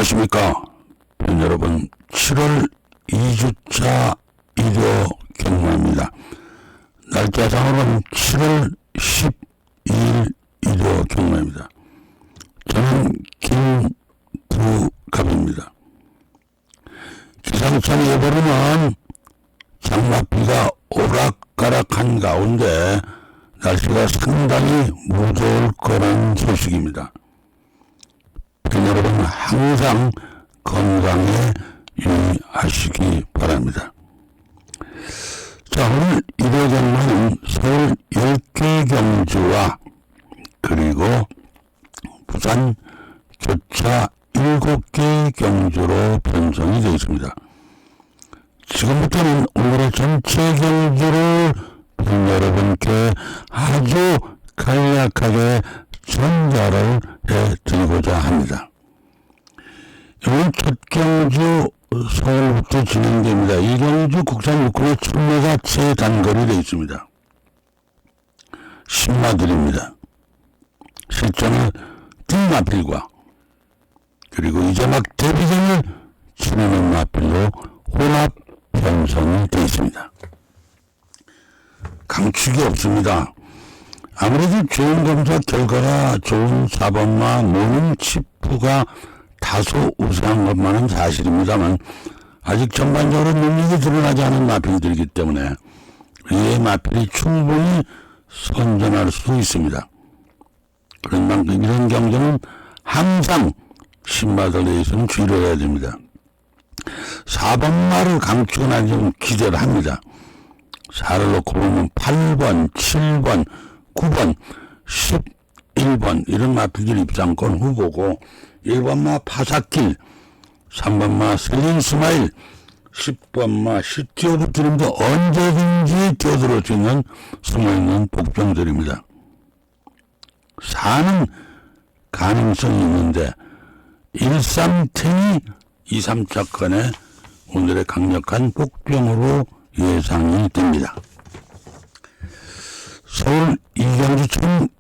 안녕하십니까 여러분. 7월 2주차 일요 경마입니다. 날짜상으로는 7월 12일 일요 경마입니다. 저는 김두갑입니다. 기상청 예보로는 장마비가 오락가락한 가운데 날씨가 상당히 무더울 거란 소식입니다. 여러분 항상 건강에 유의하시기 바랍니다. 자, 오늘 일요 경마는 서울 10개 경주와 그리고 부산 교차 7개 경주로 편성이 되어 있습니다. 지금부터는 오늘의 전체 경주를 여러분께 아주 간략하게 전달을 해드리고자 합니다. 이번 첫 경주 서울부터 진행됩니다. 이 경주 국산 육군의 출매가 최단거리 되어 있습니다. 신마들입니다. 실전의 뒷마필과 그리고 이제 막 데뷔전을 치르는 마필로 혼합 편성이 되어 있습니다. 강축이 없습니다. 아무래도 좋은 검사 결과가 좋은 4번마 모닝 치프가 다소 우세한 것만은 사실입니다만 아직 전반적으로 능력이 드러나지 않은 마필들이기 때문에 이의 마필이 충분히 선전할 수 있습니다. 그런 만큼 이런 경쟁은 항상 신마들에서는 주의를 해야 됩니다. 4번마를 강축은 아주 좀 기대를 합니다. 4를 놓고 보면 8번, 7번, 9번, 11번 이런 마필들 입장권 후보고 1번마 파사길, 3번마 셀린 스마일, 10번마 시티 오브 드림도 언제든지 뛰어들어 수 있는 숨어있는 복병들입니다. 4는 가능성이 있는데 1, 3, 10이 2, 3차권에 오늘의 강력한 복병으로 예상이 됩니다. 서울 이경주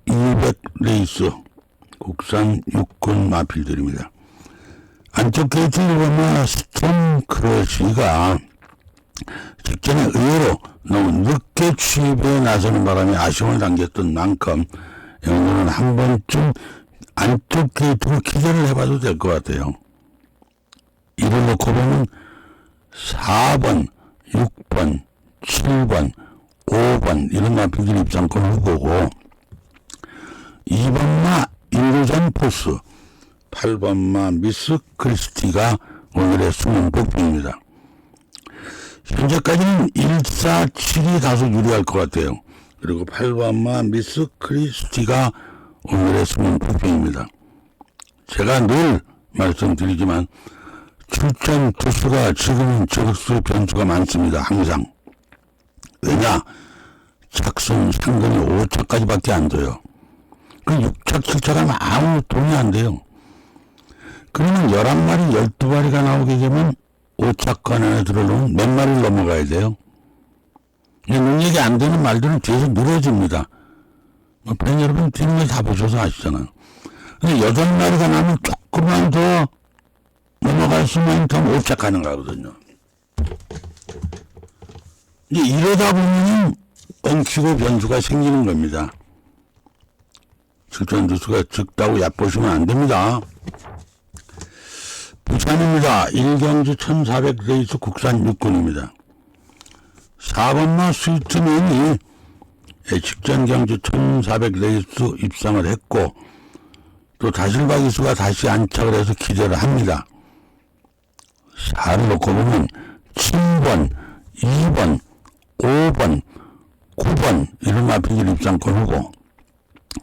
1200 레이스 국산 육군 마필들입니다. 안쪽 게이트 1번마 스톰 크러쉬가 직전에 의외로 너무 늦게 취입에 나서는 바람에 아쉬움을 당겼던 만큼 오늘은 한 번쯤 안쪽 게이트로 기대를 해봐도 될 것 같아요. 이를 놓고 보면 4번, 6번, 7번, 5번 이런 마필들 입장권 후보고 2번마 인도전 포스, 8번마 미스 크리스티가 오늘의 숨은 복병입니다. 현재까지는 1, 4, 7이 다소 유리할 것 같아요. 그리고 8번마 미스 크리스티가 오늘의 숨은 복병입니다. 제가 늘 말씀드리지만 출전 투수가 지금은 저격수 변수가 많습니다. 항상. 왜냐? 착순 상금이 5차까지밖에 안 돼요. 그 6차, 7차가 아무 돈이 안 돼요. 그러면 11마리, 12마리가 나오게 되면 5차권 안에 들어오면 몇 마리를 넘어가야 돼요. 능력이 안 되는 말들은 뒤에서 늘어집니다. 팬 여러분 뒤는 거 다 보셔서 아시잖아요. 근데 8마리가 나면 조금만 더 넘어갈 수만 있다면 5차 가능하거든요. 이제 이러다 보면 엉키고 변수가 생기는 겁니다. 출전 두수가 적다고 얕보시면 안 됩니다. 부산입니다. 1경주 1400 레이스 국산 육군입니다. 4번마 스위트맨이 직전 경주 1400 레이스 입상을 했고 또 다실바기수가 다시 안착을 해서 기대를 합니다. 4를 놓고 보면 7번, 2번, 5번, 9번 이런 마필들 입상권 후보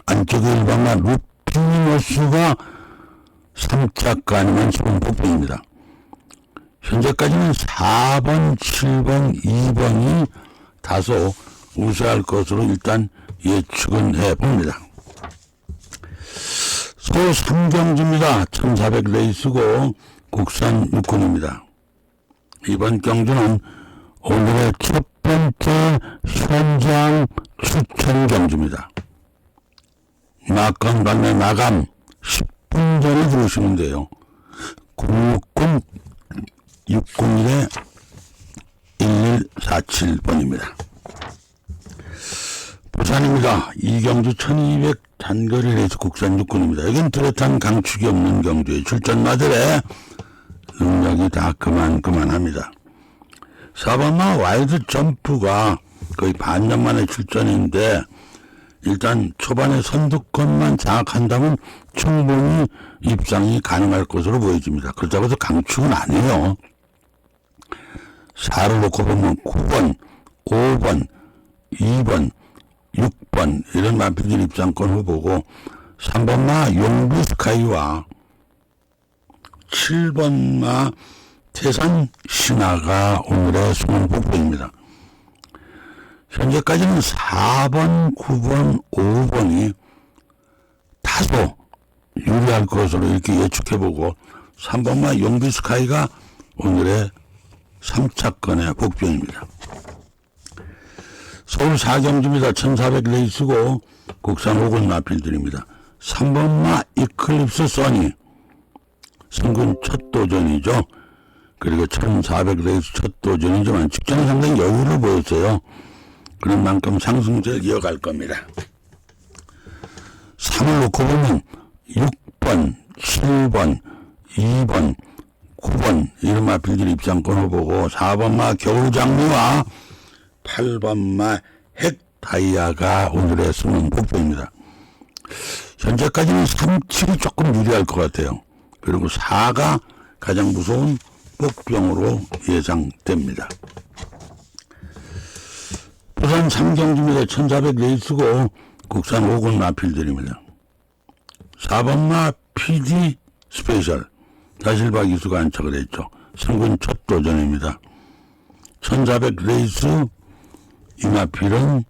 안쪽에 1번마 루피니머스가 3차가 아니면 숨은 복병입니다. 현재까지는 4번, 7번, 2번이 다소 우세할 것으로 일단 예측은 해봅니다. 서울 3경주입니다. 1400 레이스고 국산 육군입니다. 이번 경주는 오늘의 첫 번째 현장 추천 경주입니다. 낙관 방매 마감 10분 전에 들어오시면 돼요. 060 601-1147번입니다. 부산입니다. 이경주 1200 단거리 레이스 국산 육군입니다. 여긴 뚜렷한 강축이 없는 경주에 출전마들의 능력이 다 그만합니다. 4번마 와일드 점프가 거의 반년 만에 출전인데 일단 초반에 선두권만 장악한다면 충분히 입상이 가능할 것으로 보여집니다. 그렇다고 해서 강축은 아니에요. 4를 놓고 보면 9번, 5번, 2번, 6번 이런 마필들 입상권 후보고 3번마 용비스카이와 7번마 태산 신화가 오늘의 숨은 복부입니다. 현재까지는 4번, 9번, 5번이 다소 유리할 것으로 이렇게 예측해보고 3번마 용비스카이가 오늘의 3차권의 복병입니다. 서울 사경주입니다. 1400 레이스고 국산 5군 마필들입니다. 3번마 이클립스 써니 승근 첫 도전이죠. 그리고 1400 레이스 첫 도전이지만 직전에 상당히 여유를 보였어요. 그런 만큼 상승세를 이어갈 겁니다. 3을 놓고 보면 6번, 7번, 2번, 9번 이런 마필들 입상권 후보고 4번마 겨울장미와 8번마 핵다이아가 오늘의 숨은 복병입니다. 현재까지는 3, 7이 조금 유리할 것 같아요. 그리고 4가 가장 무서운 복병으로 예상됩니다. 부산 삼경주입니다. 1400 레이스고 국산 5군 마필들입니다. 4번마 PD 스페셜 다실바 기수가 안착을 했죠. 승군 첫 도전입니다. 1400 레이스 이 마필은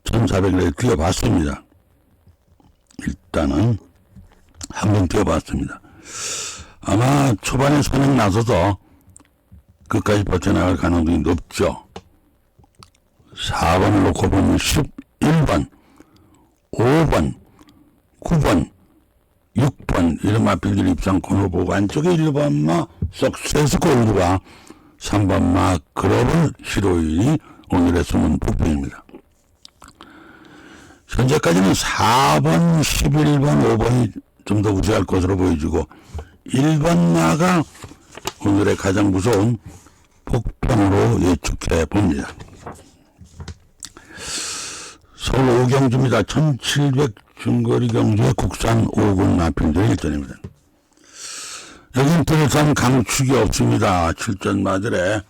1400 레이스 뛰어봤습니다. 일단은 한번 뛰어봤습니다. 아마 초반에 선행 나서서 끝까지 버텨나갈 가능성이 높죠. 4번을 놓고 보면 11번, 5번, 9번, 6번 이런 마필들 입상권 후보고 안쪽에 1번마 석세스 골드와 3번마 글로벌 히로인이 오늘의 숨은 복병입니다. 현재까지는 4번, 11번, 5번이 좀 더 우세할 것으로 보여지고 1번마가 오늘의 가장 무서운 복병으로 예측해 봅니다. 서울 오경주입니다. 1700 중거리 경주의 국산 5군 마필들의 일전입니다. 여긴 뚜렷한 강축이 없습니다. 출전마들의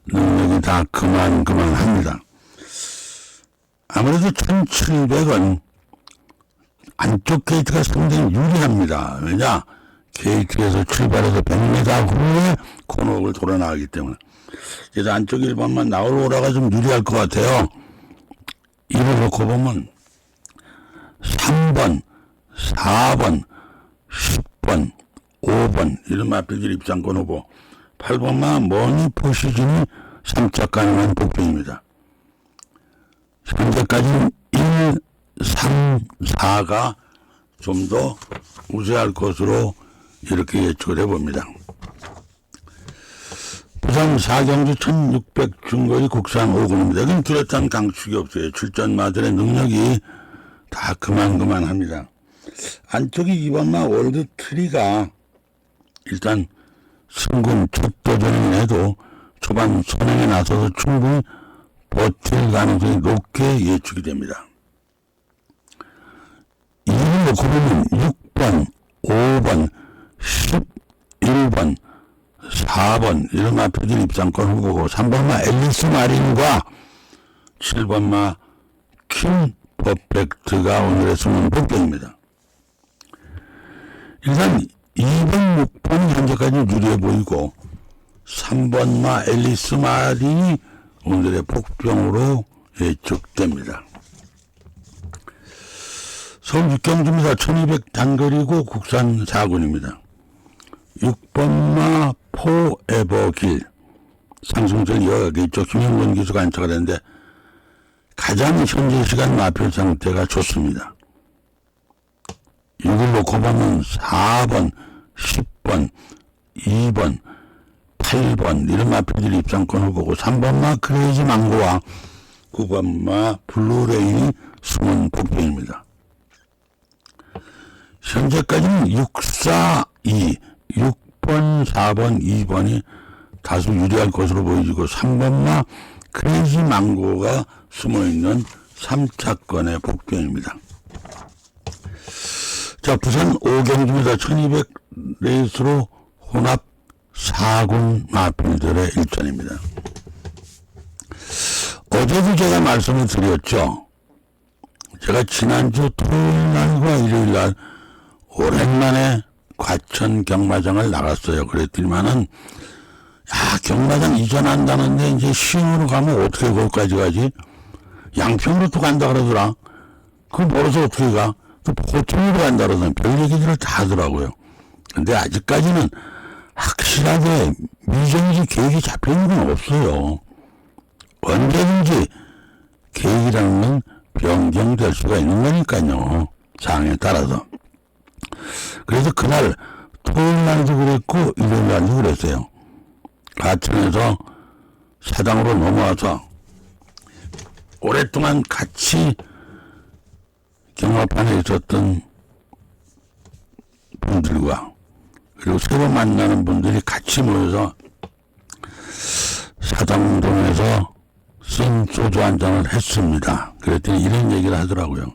능력이 다 그만합니다. 아무래도 1700은 안쪽 게이트가 상당히 유리합니다. 왜냐? 게이트에서 출발해서 100m 후에 코너를 돌아 나가기 때문에. 그래서 안쪽 1번만 나오라가 좀 유리할 것 같아요. 이를 놓고 보면 3번, 4번, 10번, 5번 이런 마필들 입상권 후보 8번만 머니 포시즌이 3차 가능한 복병입니다. 현재까지는 1, 3, 4가 좀 더 우세할 것으로 이렇게 예측을 해봅니다. 부산 사경주 1600 중거리 국산 5군입니다. 여긴 뚜렷한 강축이 없어요. 출전마들의 능력이 다 그만합니다. 안쪽이 2번마 월드 트리가 일단 승군 첫 도전이긴 해도 초반 선행에 나서서 충분히 버틸 가능성이 높게 예측이 됩니다. 이를 놓고 보면 6번, 5번, 11번, 4번 이런 마필들 입상권 후보고 3번마 앨리스 마린과 7번마 킴 퍼펙트가 오늘의 숨은 복병입니다. 일단 2번, 6번은 현재까지는 유리해 보이고 3번마 앨리스 마린이 오늘의 복병으로 예측됩니다. 서울 육경주입니다. 1200 단거리고 국산 4군입니다. 6번마 포에버길 상승세를 이어가겠죠. 김영건 기수가 안착을 했는데 가장 현재 시간 마필 상태가 좋습니다. 이걸 놓고 보면 4번, 6번, 2번, 8번 이런 마필들이 입상권 후보고 3번마 크레이지 망고와 9번마 블루레인이 숨은 복병입니다. 현재까지는 6, 4, 2, 6번, 4번, 2번이 다수 유리할 것으로 보여지고 3번마 크레이지 망고가 숨어있는 3차권의 복병입니다. 자, 부산 5경주입니다. 1200 레이스로 혼합 4군 마필들의 일전입니다. 어제도 제가 말씀을 드렸죠. 제가 지난주 토요일 날과 일요일 날 오랜만에 과천 경마장을 나갔어요. 그랬더니만은 경마장 이전한다는데 이제 시흥으로 가면 어떻게 거기까지 가지? 양평으로 또 간다 그러더라. 그럼 멀어서 어떻게 가? 또 포천으로 간다 그러더니 별 얘기들을 다 하더라고요. 근데 아직까지는 확실하게 미정지 계획이 잡혀있는 건 없어요. 언제든지 계획이라는 건 변경될 수가 있는 거니까요. 상황에 따라서. 그래서 그날 토요일 날도 그랬고 일요일 날도 그랬어요. 과천에서 사당으로 넘어와서 오랫동안 같이 경마판에 있었던 분들과 그리고 새로 만나는 분들이 같이 모여서 사당동에서 쓴 소주 한 잔을 했습니다. 그랬더니 이런 얘기를 하더라고요.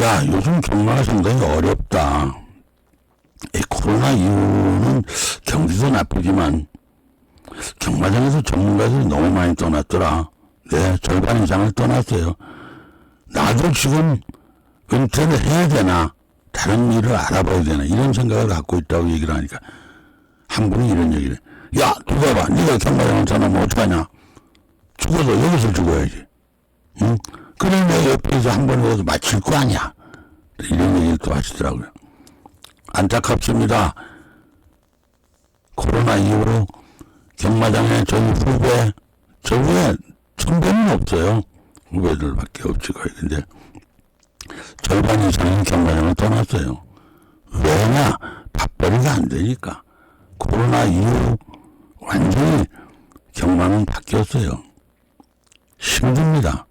야, 요즘 경마가 상당히 어렵다. 코로나 이후는 경기도 나쁘지만 경마장에서 전문가들이 너무 많이 떠났더라. 네, 절반 이상을 떠났어요. 나도 지금 은퇴를 해야 되나, 다른 일을 알아봐야 되나, 이런 생각을 갖고 있다고 얘기를 하니까 한 분이 이런 얘기를 해. 야, 누가 봐. 네가 경마장을 떠나면 어떡하냐. 죽어도 여기서 죽어야지. 응? 그래, 내 옆에서 한 번이라도 마칠 거 아니야. 이런 얘기를 또 하시더라고요. 안타깝습니다. 코로나 이후로 경마장에 저희 후배, 저 후에 선배는 없어요. 후배들밖에 없지 거의. 근데 절반 이상이 경마장을 떠났어요. 왜냐? 밥벌이가 안 되니까. 코로나 이후 완전히 경마는 바뀌었어요. 힘듭니다.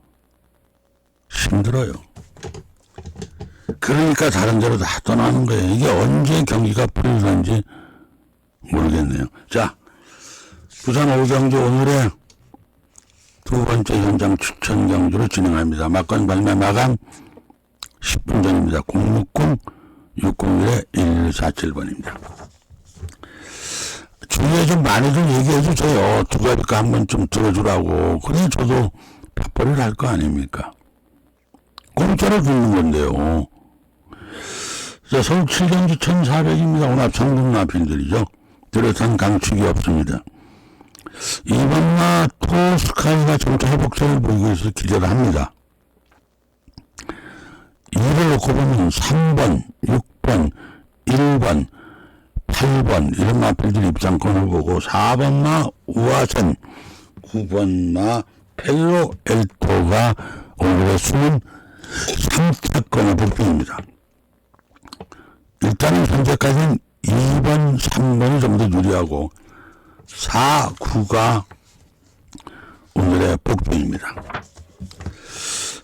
힘들어요. 그러니까 다른 데로 다 떠나는 거예요. 이게 언제 경기가 풀리는지 모르겠네요. 자, 부산 오경주 오늘의 두 번째 현장 추천 경주로 진행합니다. 막건 발매 마감 10분 전입니다. 060-601-1147번입니다. 주위에 좀 많이들 얘기해 주세요. 누가 할까 한번 좀 들어주라고. 그래 저도 밥벌이를 할 거 아닙니까? 공짜로 주는 건데요. 자, 서울 7경주 1400입니다. 오늘 전국 마필들이죠. 뚜렷한 강축이 없습니다. 이번마 토스카이가 점차 회복세를 보이고 있어서 기대를 합니다. 이를 놓고 보면 3번, 6번, 1번, 8번 이런 마필들 입장권을 보고 4번마 우아선, 9번마 펠로 엘토가 오늘의 숨은 3차권의 복병입니다. 일단은 현재까지는 2번, 3번이 좀 더 유리하고 4, 9가 오늘의 복병입니다.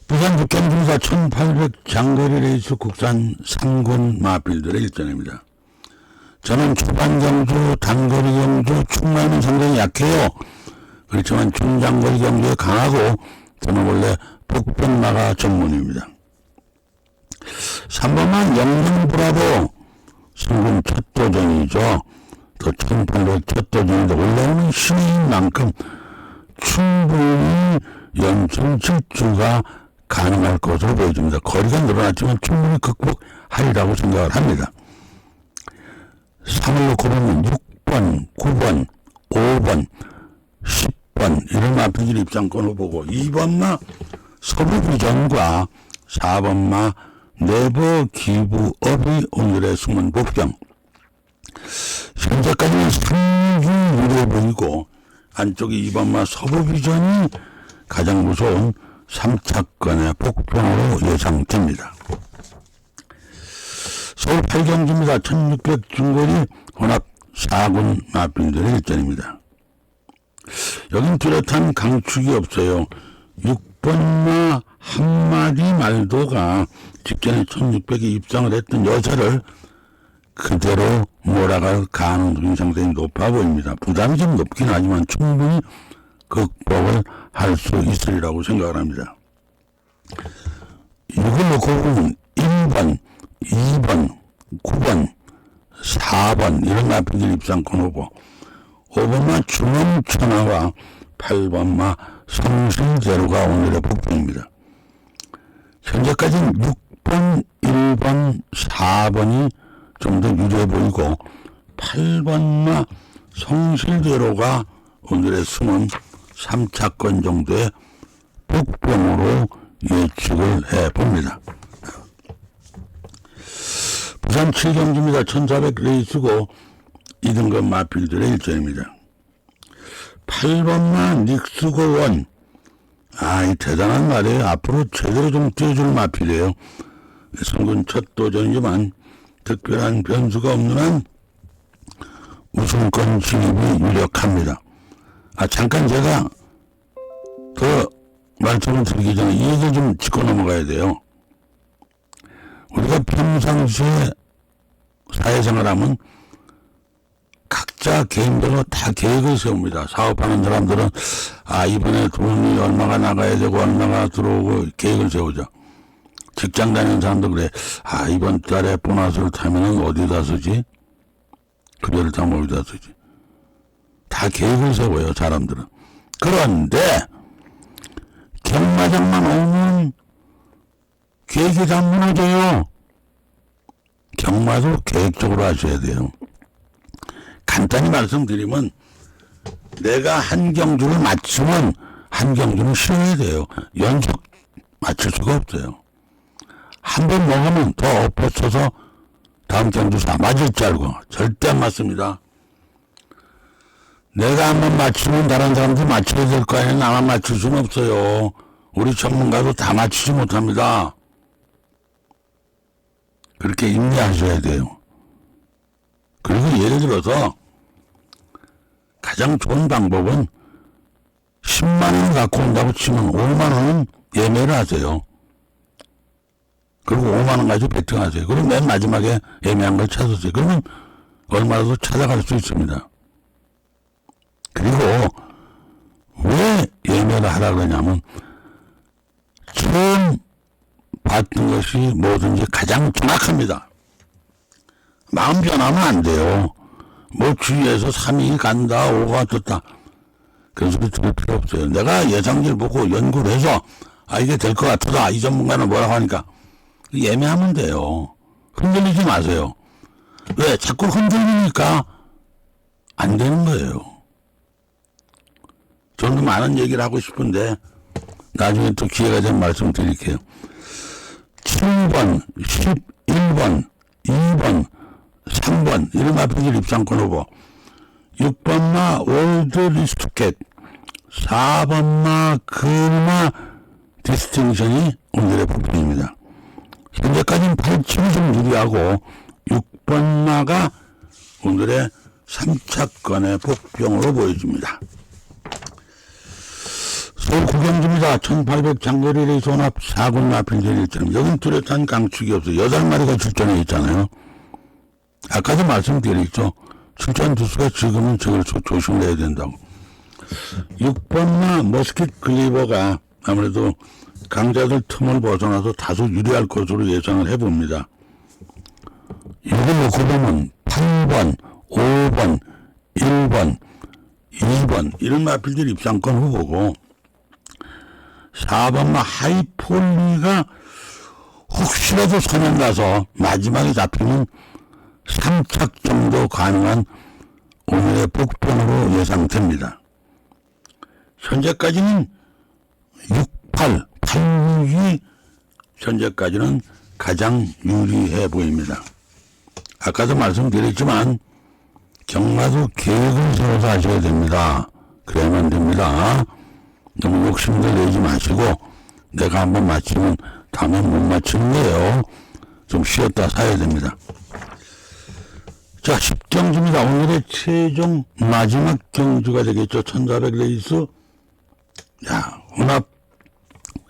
부산 북경중사 1800 장거리 레이스 국산 3군 마필들의 일전입니다. 저는 초반 경주, 단거리 경주, 충만은 상당히 약해요. 그렇지만 중장거리 경주에 강하고 저는 원래 복병마가 전문입니다. 3번만 영등브라보 성군 첫 도전이죠. 또 1800 첫 도전인데 올라오는 신인 만큼 충분히 연승 질주가 가능할 것으로 보여집니다. 거리가 늘어났지만 충분히 극복하리라고 생각을 합니다. 3을 놓고 보면 6번, 9번, 5번, 10번 이런 마필들 입장권을 보고 2번마 서부비전과 4번마 네버 기부업이 오늘의 숨은 복병. 현재까지는 3중 유리해 보이고 안쪽이 2번마 서부비전이 가장 무서운 3차권의 복병으로 예상됩니다. 서울 8경주입니다. 1600 중거리 혼합 4군 마필들의 일전입니다. 여긴 뚜렷한 강축이 없어요. 6번마 한마디 말도가 직전에 1600에 입상을 했던 여자를 그대로 몰아갈 가능성이 상당히 높아 보입니다. 부담이 좀 높긴 하지만 충분히 극복을 할 수 있으리라고 생각을 합니다. 이걸 놓고 보면 1번, 2번, 9번, 4번 이런 마필들 입상권 후보, 5번마 중원천하와 8번마 성실대로가 오늘의 복병입니다. 현재까지는 6번, 1번, 4번이 좀 더 유리해 보이고 8번마 성실대로가 오늘의 숨은 3차권 정도의 복병으로 예측을 해봅니다. 부산 7경주입니다. 1400 레이스고 2등급 마필들의 일전입니다. 8번마 닉스고원, 이 대단한 말이에요. 앞으로 제대로 좀 뛰어줄 마필이에요. 선군 첫 도전이지만 특별한 변수가 없는 한 우승권 진입이 유력합니다. 잠깐 제가 더 말씀을 드리기 전에 이 얘기를 좀 짚고 넘어가야 돼요. 우리가 평상시에 사회생활하면 각자 개인별로 다 계획을 세웁니다. 사업하는 사람들은 이번에 돈이 얼마가 나가야 되고 얼마가 들어오고 계획을 세우죠. 직장 다니는 사람도 그래. 이번 달에 보너스를 타면은 어디다 쓰지? 그래를 타면 어디다 쓰지? 다 계획을 세워요, 사람들은. 그런데 경마장만 오면 계획이 다 무너져요. 경마도 계획적으로 하셔야 돼요. 간단히 말씀드리면 내가 한 경주를 맞추면 한 경주는 쉬어야 돼요. 연속 맞출 수가 없어요. 한 번 먹으면 더 엎어쳐서 다음 경주 맞을 줄 알고 절대 안 맞습니다. 내가 한 번 맞추면 다른 사람도 맞춰야 될 거 아니에요. 나만 맞출 수는 없어요. 우리 전문가도 다 맞추지 못합니다. 그렇게 인내하셔야 돼요. 그리고 예를 들어서 가장 좋은 방법은 10만 원 갖고 온다고 치면 5만 원은 예매를 하세요. 그리고 5만 원 가지고 베팅하세요. 그럼 맨 마지막에 예매한 걸 찾으세요. 그러면 얼마라도 찾아갈 수 있습니다. 그리고 왜 예매를 하라 그러냐면 처음 봤던 것이 뭐든지 가장 정확합니다. 마음 변하면 안 돼요. 주위에서 3이 간다, 5가 떴다. 그런 소리 들을 필요 없어요. 내가 예상지를 보고 연구를 해서 이게 될 것 같아서 이 전문가는 뭐라고 하니까 예매하면 돼요. 흔들리지 마세요. 왜? 자꾸 흔들리니까 안 되는 거예요. 저는 많은 얘기를 하고 싶은데 나중에 또 기회가 되면 말씀드릴게요. 7번, 11번, 2번, 3번 이런 마필들 입상권 후보, 6번마 월드 리스트켓, 4번마 글마 디스팅션이 오늘의 복병입니다. 현재까지는 8층이 좀 유리하고 6번마가 오늘의 3차권의 복병으로 보여집니다. 서울 9경주입니다. 1800 장거리 레이스 혼합 4군 마필들 일전. 여긴 뚜렷한 강축이 없어요. 8마리가 출전해 있잖아요. 아까도 말씀드렸죠. 출전 두수가 지금은 저걸 조심을 해야 된다고. 6번마 머스킷 글리버가 아무래도 강자들 틈을 벗어나서 다소 유리할 것으로 예상을 해봅니다. 이걸 놓고 보면 8번, 5번, 1번, 2번 이런 마필들 입상권 후보고 4번마 하이폴리가 혹시라도 선행 가서 마지막에 잡히면 3착 정도 가능한 오늘의 복병으로 예상됩니다. 현재까지는 6, 8, 6이 현재까지는 가장 유리해 보입니다. 아까도 말씀드렸지만 경마도 계획을 세워서 하셔야 됩니다. 그래야만 됩니다. 너무 욕심들 내지 마시고 내가 한번 맞추면 다음에 못 맞추는 거예요. 좀 쉬었다 사야 됩니다. 자, 10경주입니다. 오늘의 최종 마지막 경주가 되겠죠. 1400레이스. 야, 혼합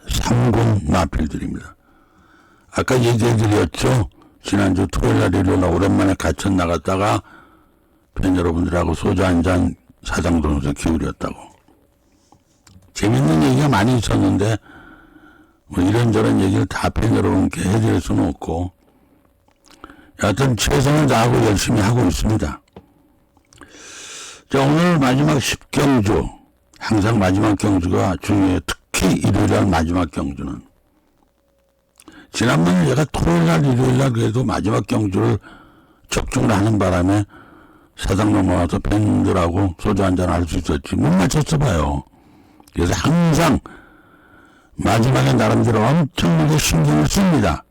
3군 마필들입니다. 아까 얘기해드렸죠. 지난주 토요일날 일요일날 오랜만에 가천 나갔다가 팬 여러분들하고 소주 한잔 사장동에서 기울였다고. 재밌는 얘기가 많이 있었는데 뭐 이런저런 얘기를 다 팬 여러분께 해드릴 수는 없고, 여하튼 최선을 다하고 열심히 하고 있습니다. 자, 오늘 마지막 10경주, 항상 마지막 경주가 중요해요. 특히 일요일날 마지막 경주는. 지난번에 제가 토요일날 일요일날 그래도 마지막 경주를 적중을 하는 바람에 사당 넘어와서 팬들하고 소주 한잔 할 수 있었지 못 맞췄어 봐요. 그래서 항상 마지막에 나름대로 엄청나게 신경을 씁니다.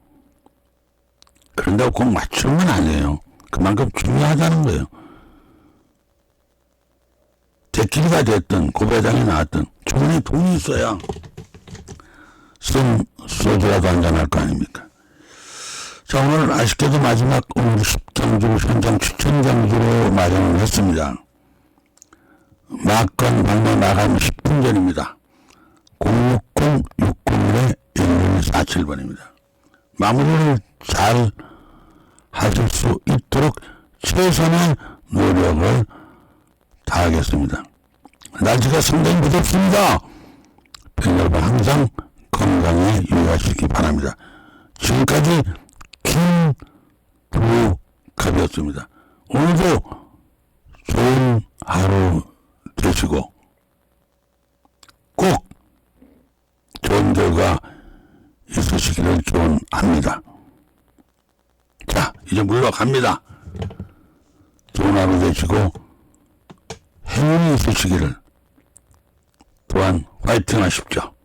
그런다고 꼭 맞추면 안 해요. 그만큼 중요하다는 거예요. 대끼리가 됐든 고배당이 나왔든 주머니에 돈이 있어야 쓴 소주라도 한잔 할 거 아닙니까? 자, 오늘 아쉽게도 마지막 오늘 10경주 현장 추천 경주로 마련을 했습니다. 막건 방문 나가면 10분 전입니다. 060-601-1147번입니다. 마무리를 잘 하실 수 있도록 최선의 노력을 다하겠습니다. 날씨가 상당히 무덥습니다. 팬 여러분 항상 건강에 유의하시기 바랍니다. 지금까지 김부갑이었습니다. 오늘도 좋은 하루 되시고 꼭 좋은 결과 있으시기를 기원합니다. 자, 이제 물러갑니다. 좋은 하루 되시고 행운이 있으시기를, 또한 화이팅 하십시오.